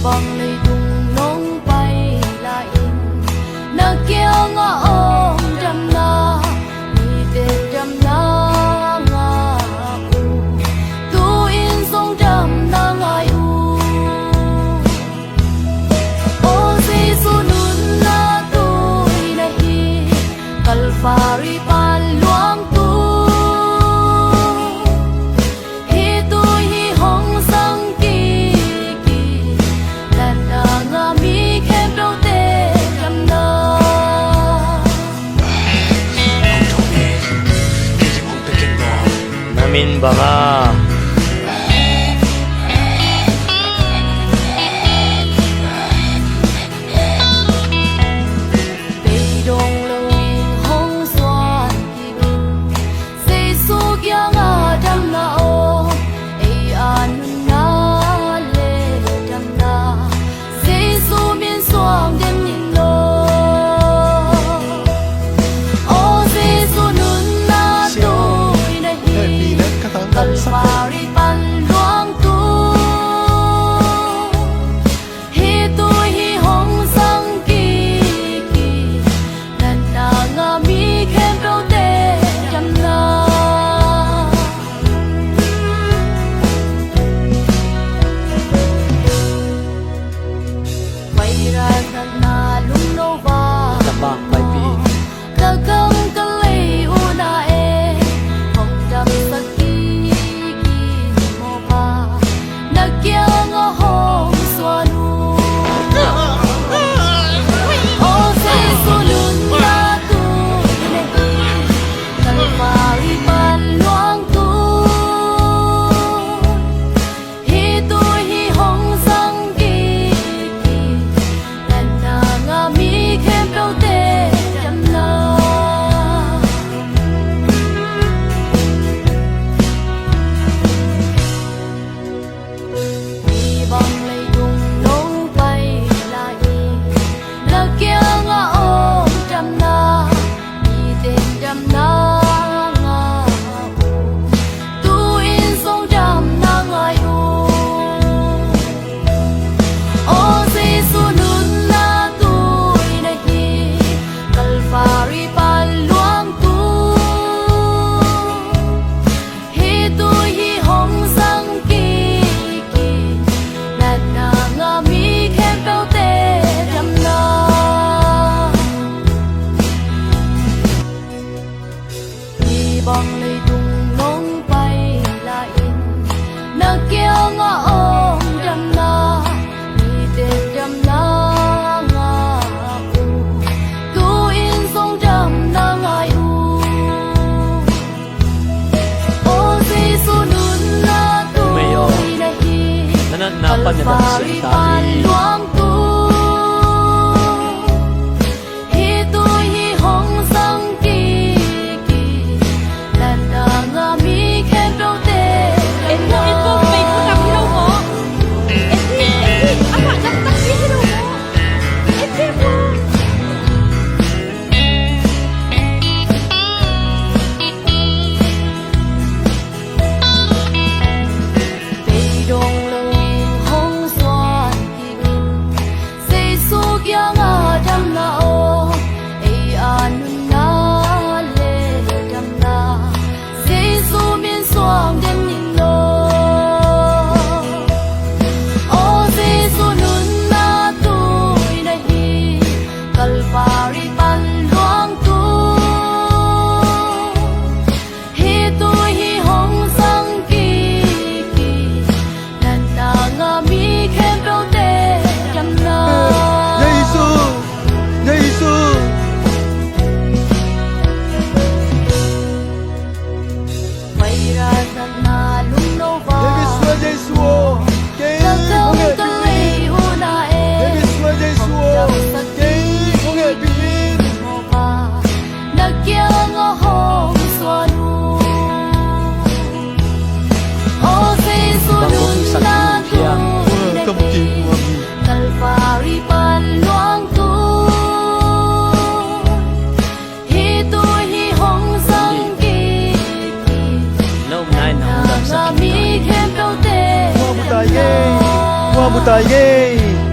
bằng lời đùng nông bay lại na kia ngõ ôm trăm na mi tê trăm na ngà u tu in sông trăm na ngài u ô Giêsu nun na tu na hi Calvary pan luang tu Amin banga Calvary pan luang tu hi tu hi hong sang ki ki nan na nga mi khem đâu te cham na quay ra na lung nô va Tabak bay pi ka kang ka lei u na e hong jam sak bằng lời đùng nông bay lại na kia ngõ ôm trăm na mi tê trăm na ngà u tu in sông trăm na ngài u ô Giêsu nun na tu na hi Calvary pan luang tu mo tayo,